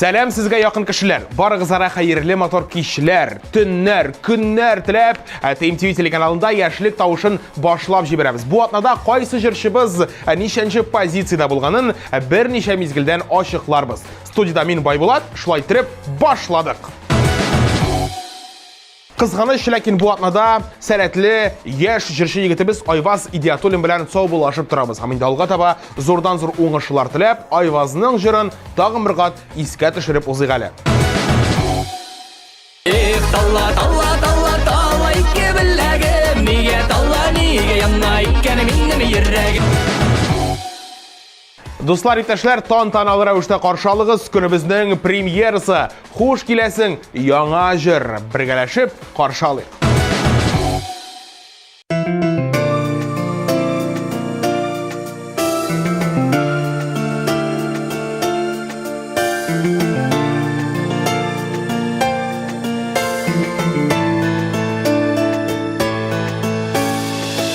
Сәлем сезгә якын кешеләр. Барыгызга хәерле мотор кичләр, төннәр, көннәр теләп, ТМТV телеканалында яшьлек тавышын башлап җибәрәбез. Бу атнада кайсы җырчыбыз ничәнче позициядә булганын берничә мизгелдән ачыкларбыз. Студияда мин Байбулат, шулай итеп башладык. Кызганыч, ләкин бу атнада сәләтле яшь җырчы егетебез Айваз Идиатуллин белән саубуллашып торабыз. Һәм инде алга таба зурдан-зур уңышлар теләп, Айвазның җырын тагын бер кат искә төшереп узыйк әле. Талла, талла, талла, талла, ике беләгем, нигә талла, нигә янна икән минем йөрәгем. Дуслар, иптәшләр, тантаналы рәвештә каршы алыгыз көнебезнең премьерасы. Хуш киләсең, яңа җыр. Бергәләшеп каршы алыйк.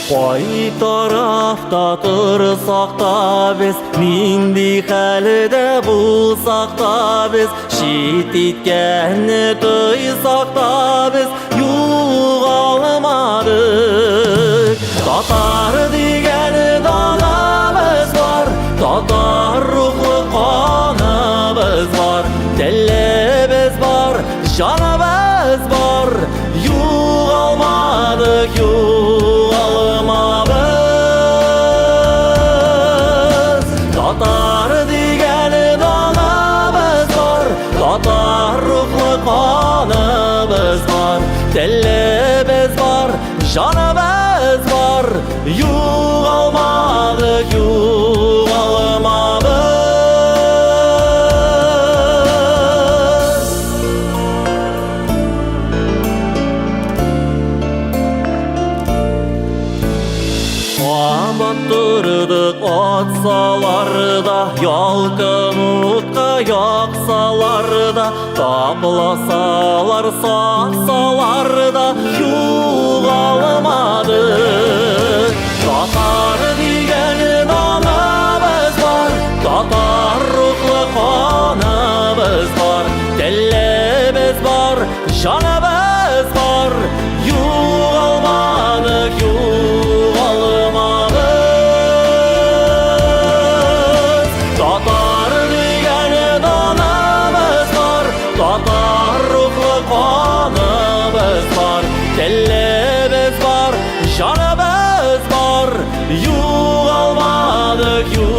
Кай тарафта торсак та без, нинди хәлдә булсак та без, чит иткәнне тойсак та без, югалмадык. Татар дигән данабыз бар, татар рухлы каныбыз бар, телебез бар, җаныбыз бар, югалмадык, Татар дигән данабыз бар, татар рухлы каныбыз бар, телебез бар, җаныбыз бар, югалмадык, югалмабыз. Турдык атсаларда, ялкын утка яксаларда, тапласалар, саксаларда, югалмадык. Татар дигән данабыз бар, татар рухлы каныбыз бар, телебез бар, җаныбыз бар, югалмадык, югалмабыз. Татар дигән данабыз бар, татар рухлы каныбыз бар, телебез бар, җаныбыз бар, югалмадык, югалмабыз.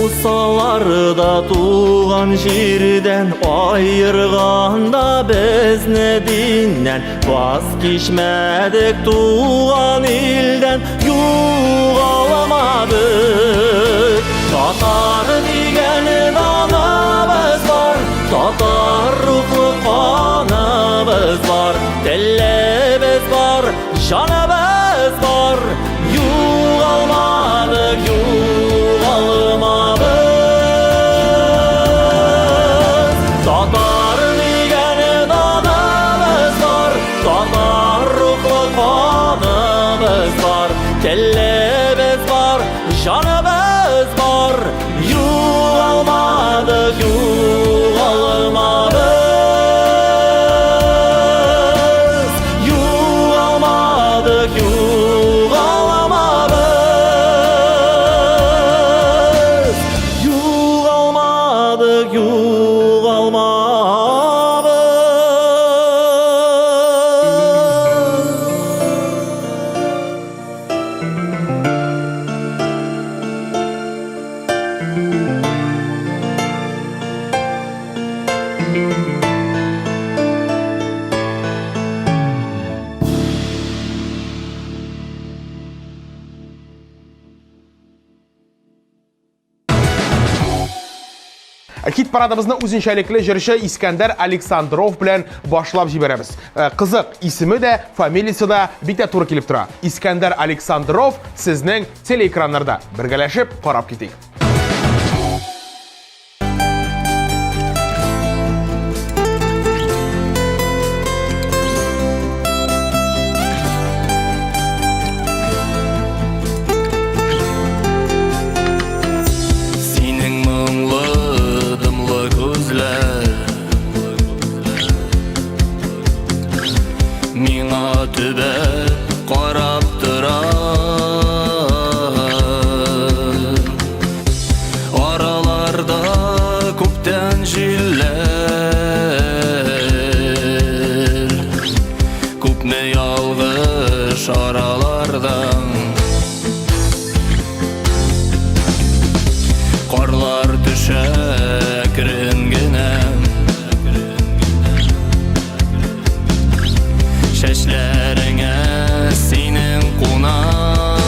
Усаларда туган җирдән, айырганда безне диннән, ваз кичмәдек туган илдән, югалмадык. Татар дигән данабыз бар, татар рухлы каныбыз бар, телебез бар, җаныбыз бар, югалмадык, югалмабыз. Татар дигән данабыз бар, татар рухлы каныбыз бар, телебез бар, җаныбыз бар, югалмадык, югалмабыз. Югалмадык, югалмабыз. Югалмадык, югалмабыз. Хит парадыбызны үзенчәлекле җырчы Искәндәр Александров белән башлап җибәрәбез. Кызык, исеме дә, фамилиясе дә бик тә туры килеп тора. Искәндәр Александров сезнең телеэкраннарда. Бергәләшеп карап китик. Миңа төбәп карап тора, араларда күптән җилләр, күпме ялгыш аралардан. Карлар төшә әкрен генә, чәчләреңә синең кунам,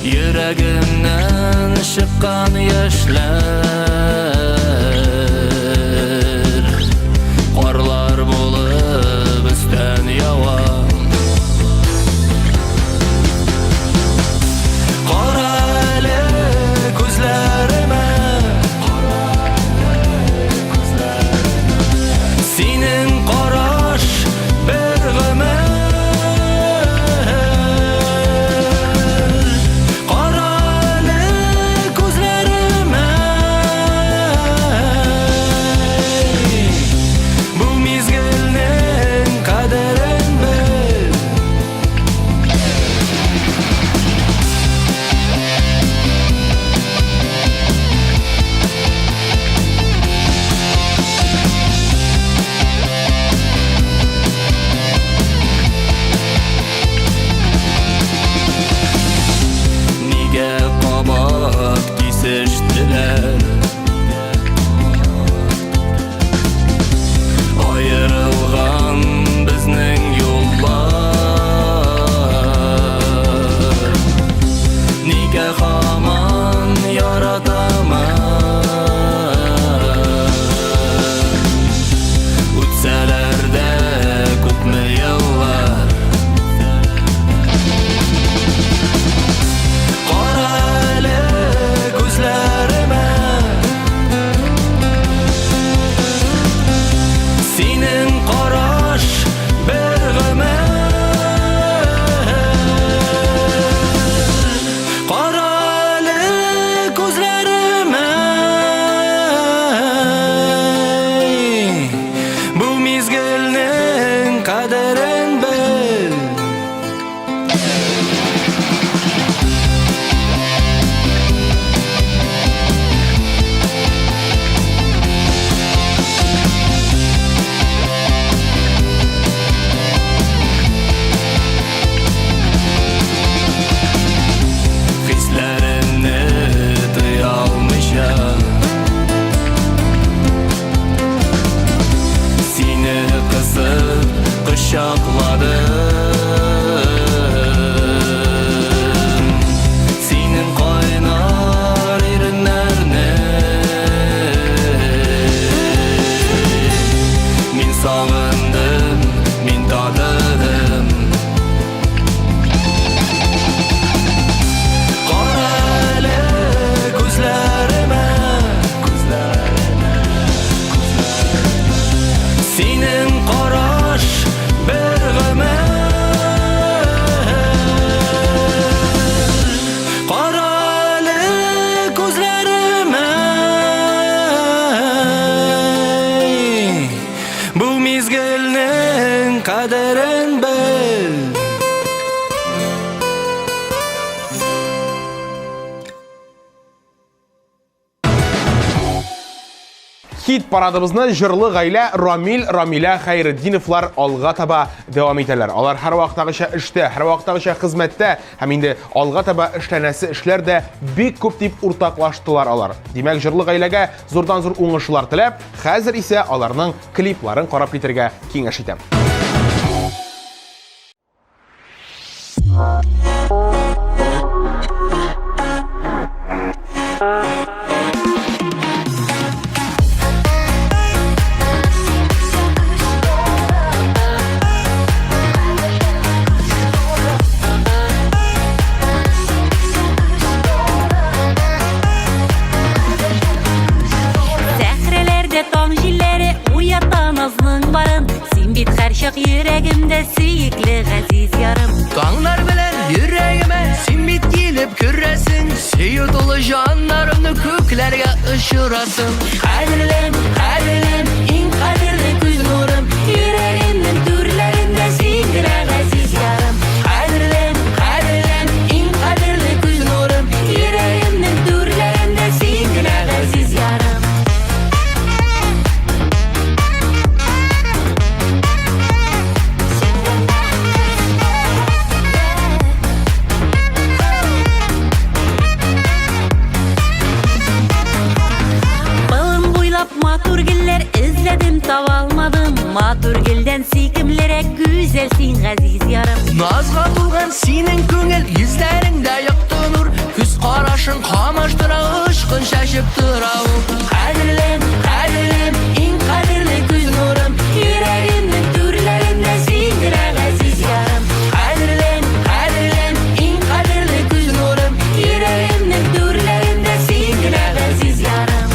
йөрәгемнән чыккан яшьләр, карлар булып өстән ява. Кара әле күзләремә, синең караш бер гомер. Кара әле күзләремә, бу мизгелнең кадерен бел. Нигә кабак кисештеләр, аерылган безнең юллар. Нигә һаман яратамын, үтсәләр дә күпме еллар. Кара әле күзләремә, синең караш бер гомер. Кара әле күзләремә, бу мизгелнең кадерен бел. Хисләремне тыя алмыйча, сине кысып кочакладым, синең кайнар иреннәрне мин сагындым, мин тадыдым. Кара әле күзләремә, синең караш бер гомер. Кара әле күзләремә, бу мизгелнең кадерен бел. Хит парадыбызны җырлы гаилә Рамил, Рамилә Хәйретдиновлар алга таба дәвам итәләр. Алар һәр вакыттагыча эштә, һәр вакыттагыча хезмәттә һәм инде алга таба эшләнәсе эшләр дә бик күп дип уртаклаштылар алар. Димәк, җырлы гаиләгә зурдан-зур уңышлар теләп, хәзер исә аларның клипларын карап китәргә киңәш итәм. uçurasın. Kadirlem, kadirlem, in kadirli göz nurum. Yüreğimin türlerinde singire aziz yarım. Kadirlem, kadirlem, in kadirli göz nurum. Yüreğimin türlerinde singire aziz yarım. Матур гүлләр эзләдем, таба алмадым. Матур гүлдән сөйкемлерәк güzel син газиз ярым. Назга тулган синең күңел йөзләреңдә якты нур. Күз карашың камаштыра ышкын шашып тора ул. Кадерлем, кадерлем, иң кадерле күз нурым. Йөрәгемнең түрләрендә синдер газиз ярым. Кадерлем, кадерлем, иң кадерле күз нурым. Йөрәгемнең түрләрендә синдер газиз ярым.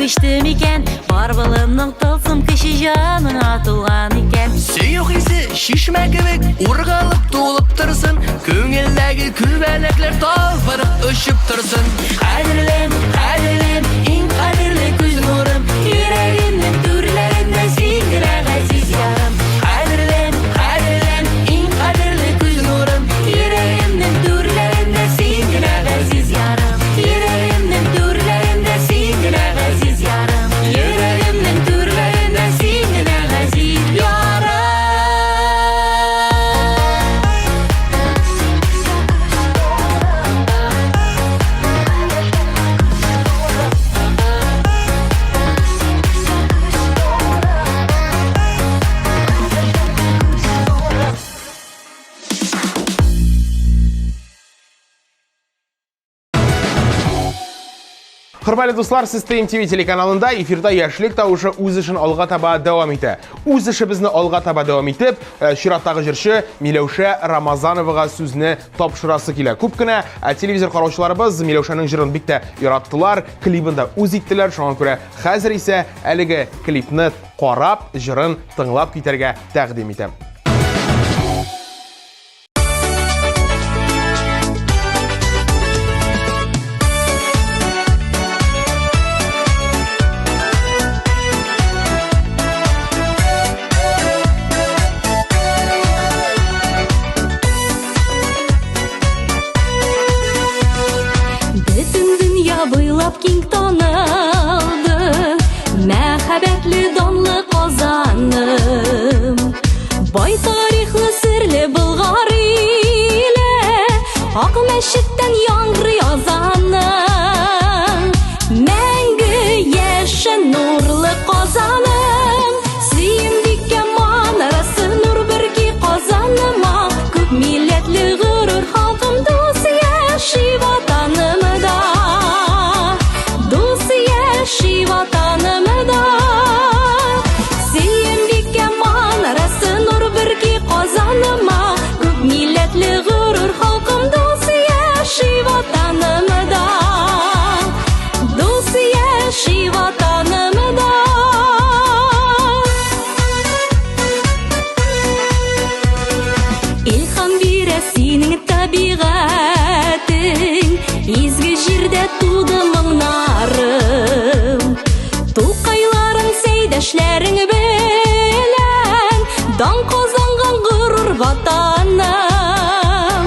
Күчтү микән, бар булымның тылсым кеше җаның атылган икән. Сөю хисе шишмә кебек ургылып тулып торсын. Күңелдәге күбәләкләр талпынып очып торсын. Кадерлем, кадерлем, иң кадерле күз нурым. Йөрәгемнең түрләрендә синдер газиз ярым. Кадерлем, кадерлем, иң кадерле күз нурым. Йөрәгемнең түрләрендә синдер газиз ярым. Йөрәгемнең түрләрендә синдер газиз ярым. Йөрәгемнең түрләрендә синдер газиз ярым. Хөрмәтле дуслар, сез ТМТV телеканалында эфирда яшьлек тавышы үз эшен алга таба дәвам итә. Үз эшебезне алга таба дәвам итеп, чираттагы җырчы Миләүшә Рамазановага сүзне тапшырасы килә. Күп кенә телевизор караучыларыбыз Миләүшәнең җырын бик тә яраттылар, клибын да үз иттеләр. Шуңа күрә хәзер исә әлеге клипны карап, җырын тыңлап китәргә тәкъдим итәм. Киң танылды, мәхәббәтле данлы Казаным. Бай тарихлы серле Болгар иле, Ак мәчеттән яңгыр язаным. Мәңге яшә нурлы Казаным, сөемдиккә манарасы нур бирки Казаныма. Күп милләтле горур халкым дус яши ватанымда. Яши ватанымда, сөемдиккә манарасы нур бирки Казаныма. Күп милләтле горур халкым дус яши ватанымда. Дус яши ватанымда. Илһам бирә синең табигатың, изге җирдә туды моңнарым. Тукайларың сәйдәшләрең белән, дан казанган горур ватаным.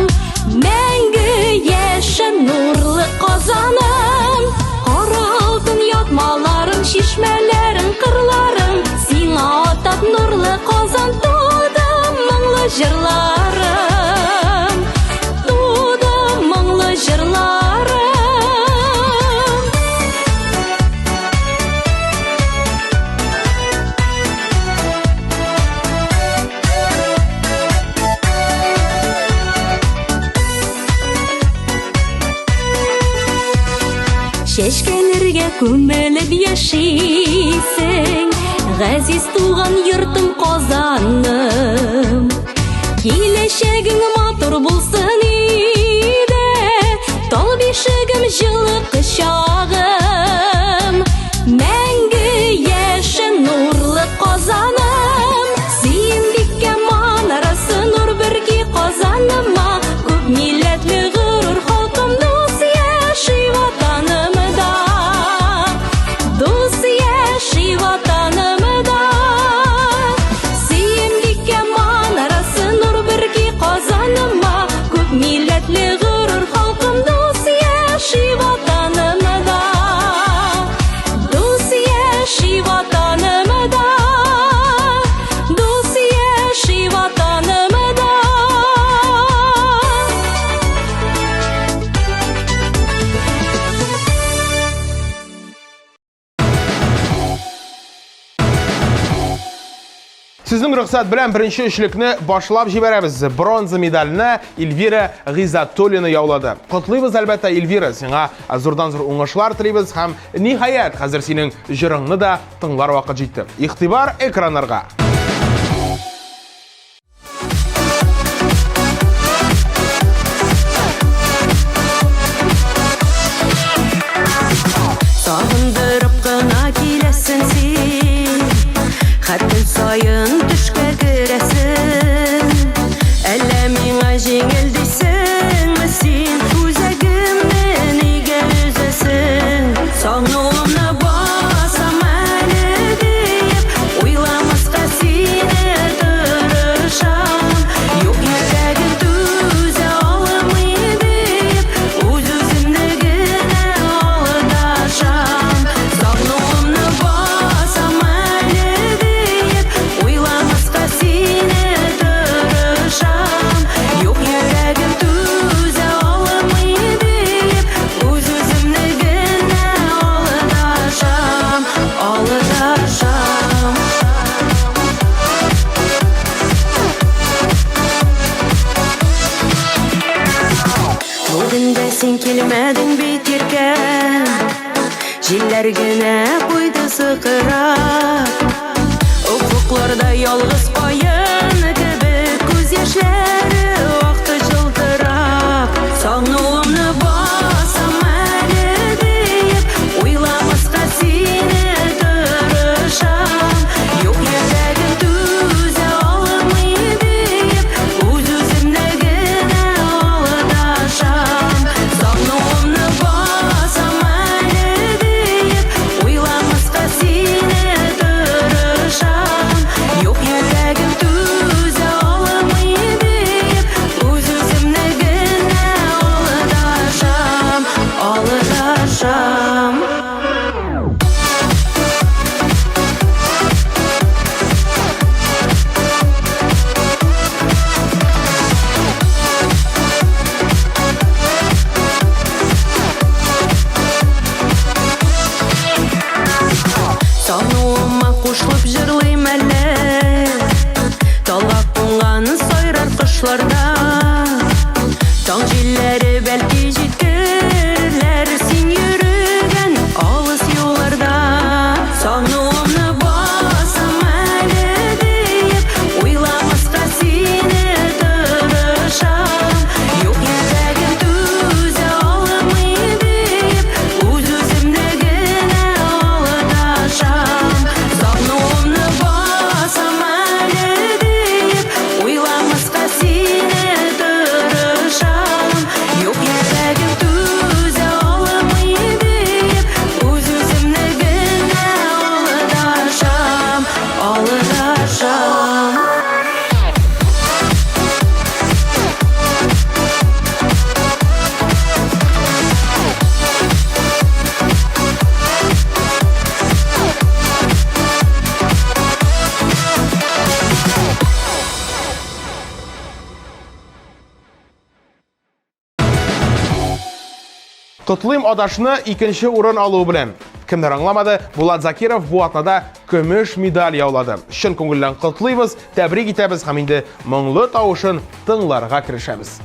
Мәңге яшә нурлы Казаным, кара алтын ятмаларың, чишмәләрең, кырларың. Сиңа атап нурлы Казан туды моңлы җырларым. Туды моңлы җырларым. Чәчкәләргә күмелеп яшисең, ғәзиз туган йортым Казаным. Киләчәгең матур булсын иде, тал бишегем җылы кочагым. Мәңге яшен нурлы Казаным, сөембиккә манарасы нур бөрки Казаныма. Күп милләтле горур халкым дус яши ватанымда, дус яши ватанымда. Сөембиккә манарасы нур бөрки Казаныма. Күп милләтле горур халкым дус яши ватанымда, дус яши ватанымда, дус яши ватанымда. Сезнең рөхсәт белән беренче өчлекне башлап җибәрәбез. Бронза медальне Эльвира Гыйззатуллина яулады. Котлыйбыз әлбәттә, Эльвира, сиңа зурдан-зур уңышлар телибез һәм ниһаять хәзер синең җырыңны да тыңлар вакыт җитте. Игътибар экраннарга. Сагындырып кына киләсең син, хәтта сайын төшкә керәсең. Әллә миңа җиңел дисеңме син, үзәгемне нигә өзәсең? Сагынуымны басам әле диеп, уйламаска сине тырышам. Юк йөрәгем түзә алмый диеп, үз-үземне генә алдашам. Сагынуымны басам әле диеп, уйламаска сине тырышам. Юк йөрәгем түзә алмый диеп, үз-үземне генә алдашам, алдашам. Бүген дә син килмәдең бит иркә, җилләр генә куйды сыкырап. Уфукларда ялгыз каен кебек күз яшьләре акты жылтырап. Сагынуымны басам әле диеп, уйламаска сине тырышам. Юк йөрәгем түзә алмый диеп, үз-үземне генә алдашам. Сагынуымны басам әле диеп, уйламаска сине тырышам. Юк йөрәгем түзә алмый диеп, үз-үземне генә алдашам, алдашам. Сагынуыма кушылып җырлыйм әле, талга кунган сайрар кошларда. Таң җилләре бәлки җиткерләр син йөргән алыс юлларда. Сагынуымны басам әле диеп, уйламаска сине тырышам. Юк йөрәгем түзә алмый диеп, үз-үземне генә алдашам. Сагынуымны басам әле диеп, уйламаска сине тырышам. Юк йөрәгем түзә алмый диеп, үз-үземне генә алдашам, алдашам. Котлыйм адашны икенче урын алу белән. Кемдер аңламады, Булат Закиров бу атнада көмеш медаль яулады. Чын күңелдән котлыйбыз, тәбрик итәбез һәм инде моңлы тавышын тыңларга керешәбез.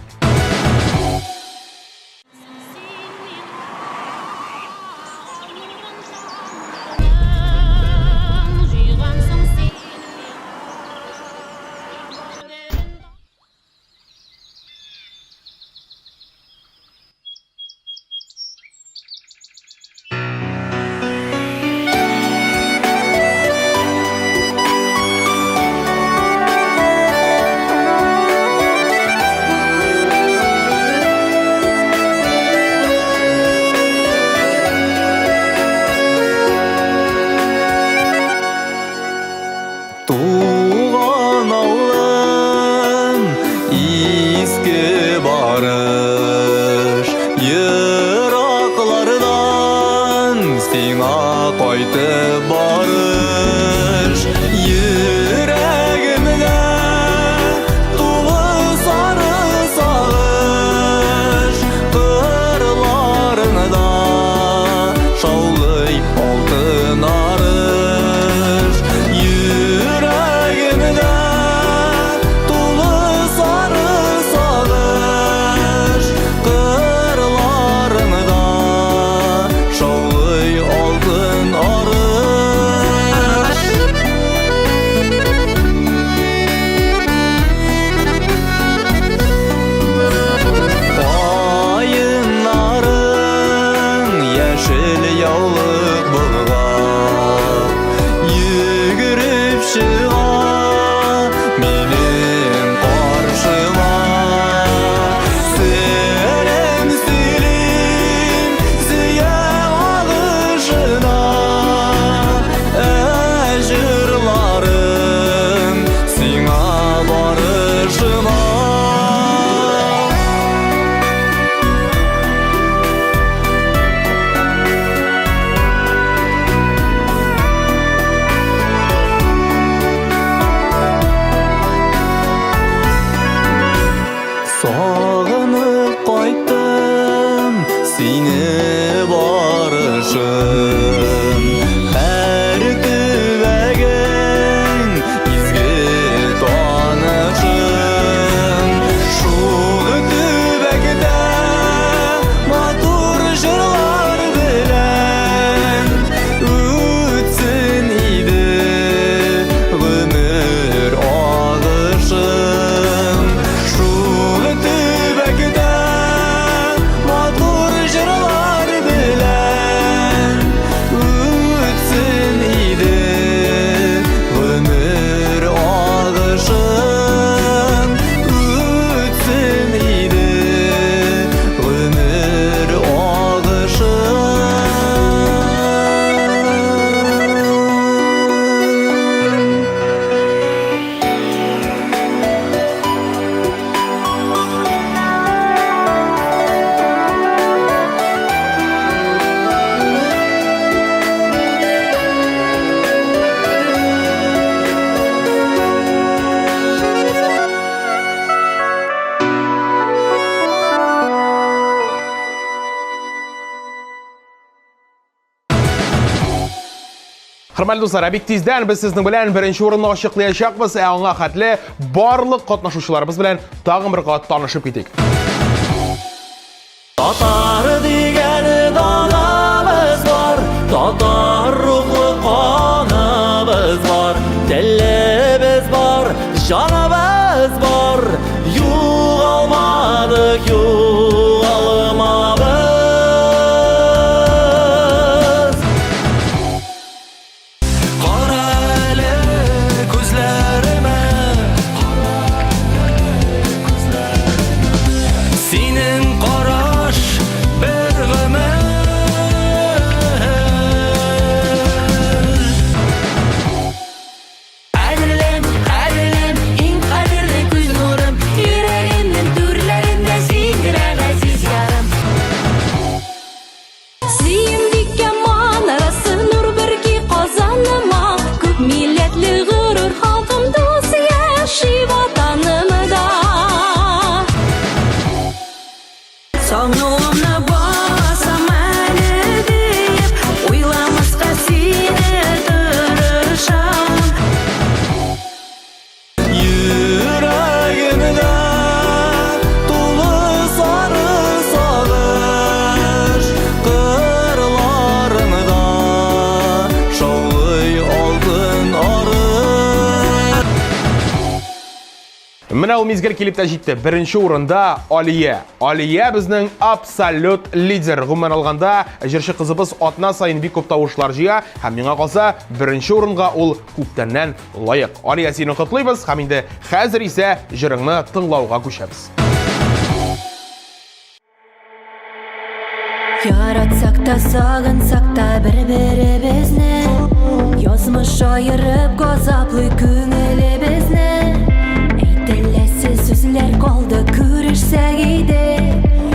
Qaytib barış yüreğimde Dolu sarı sağış Qırlarında Şavlay altın arış Yüreğimde Dolu sarı sağış Qırlarında Şavlay altın arış Ayınların yeşil yağlık bulgar Yügürüp çığa benim karşıma Selim silim ziyan alışına Ejirlarım sina barışıma Sağınıp qayttım seni barışım Her tüvegin izgi tanışım Şul tüvegde matur jırlar bilen Ütsin idi gümür ağışım Şul tüvegde matur jırlar bilen Ütsin idi gümür ağışım Ütsin idi gümür ağışım Hörmәтле дуслар, бик тиздән без сезнең белән беренче урынны ачыклаячакбыз. Аңа хәтле барлык катнашучыларыбыз белән тагын бер кат танышып китик. Tatar digəni danamız var Tatar ruhlu qanımız var Dillimiz var, canımız var Yuğalmadık, yuğalmabız Qara elə gözlərimə Senin qaraş bir gümür Ədirləm, ədirləm, in qadirli göz nurum Yüreğimin türlərində sindirən əziz yarım Suyum dikkan manarası nur birki qozonima Ko'p millatli g'urur xalqim do'sti yaxshi vatanimda Sog'lig'imni bosaman deb o'ylamasqa seni turishim Yüreğimde dolu sarı sağış Qırlarında şavlay altın arış Менә ул мизгел килеп тә җитте. Беренче урында Алия. Алия безнең абсолют лидер. Гомумән алганда, җырчы кызыбыз атна сайын бик күп тавышлар җыя һәм миңа калса, беренче урынга ул күптәннән лаек. Алия, сине котлыйбыз һәм инде хәзер исә җырыңны тыңлауга күчәбез. Яратсак та, сагынсак та бір-бірімізні Язмыш айырып газаплы күңілімізні Әйтеләсіз сүзләр қалды күрешсәк иде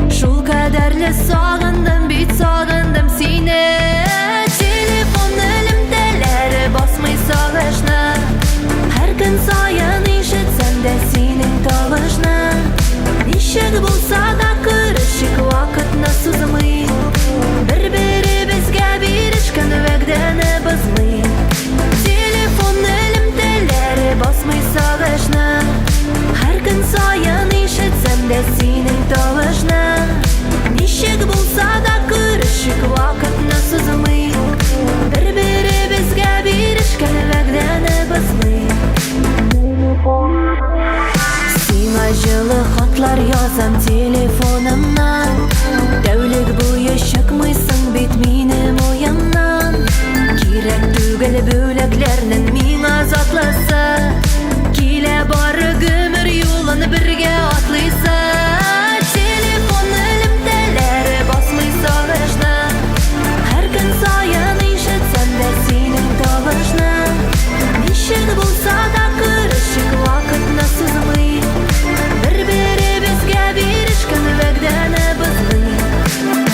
Шул кадәрле сағындым, бит сағындым сине Телефонны Ничек булса да көрішік вақытны сызмый Бір-бірімізге берішкен вәгдәні бізмый Телефон элемтәләре басмый сағышны Һәр көн сайын ишетсәм дә синең тавышны Ничек булса да көрішік вақытны сызмый Бір-бірімізге берішкен вәгдәні бізмый Сиңа жылы хатлар язам телефонымнан Тәулек буе чыкмыйсың бит минем уямнан Кирәк түгел бүләкләрнең миңа затлысы Килә бары гомер юлын бергә атлыйсы Телефон элемтәләре басмый сагышны Һәр көн сайын ишетсәм дә синең тавышны Ничек булса да көрішік вакытны сызмый Бір-бірімізге берішкен вәгдәні бізмый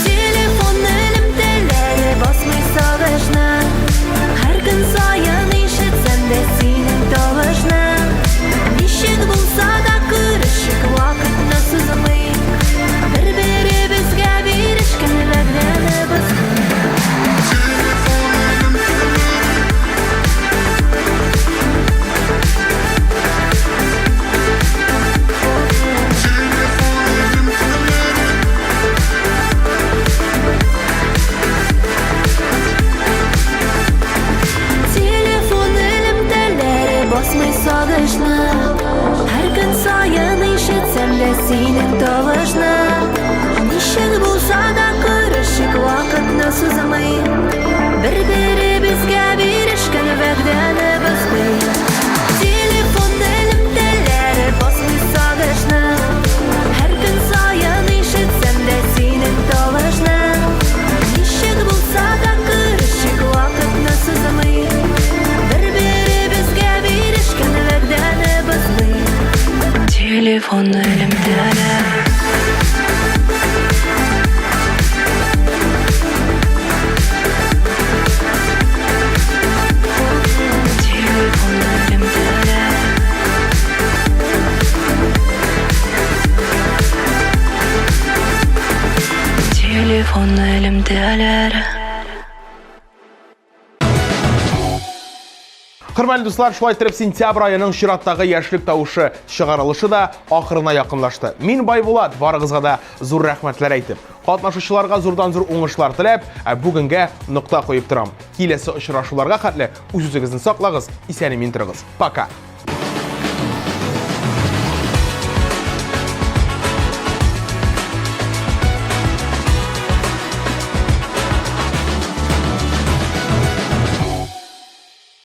Телефон элемтәләре басмый сагышны Һәр көн сайын ишетсәм дә синең тавышны Ничек булса да көрішік вакытны сызмый Бір-бірімізге берішкен вәгдәні бізмый Телефон элемтәләре басмый сагышны Һәр көн сайын ишетсәм дә синең тавышны Ничек булса да көрішік вакытны сызмый Бір-бірімізгә берішкен вәгдәні бізмый Телефон элемтәләре басмый сагышны Һәр көн сайын ишетсәм дә синең тавышны Ничек булса да көрішік вакытны сызмый Бір-бірімізгә берішкен вәгдәні бізмый Телефон элемтәләре Телефон элемтәләре Хөрмәтле дуслар, шулай итеп сентябрь аеның чираттагы яшьлек тавышы чыгарылышы да ахырына якынлашты. Мин Байбулат, барыгызга да зур рәхмәтләр әйтеп, катнашучыларга зурдан-зур уңышлар теләп, бүгенгә нокта куеп торам. Киләсе очрашуларга хәтле үзегезне саклагыз, исән-имин торыгыз. Пока.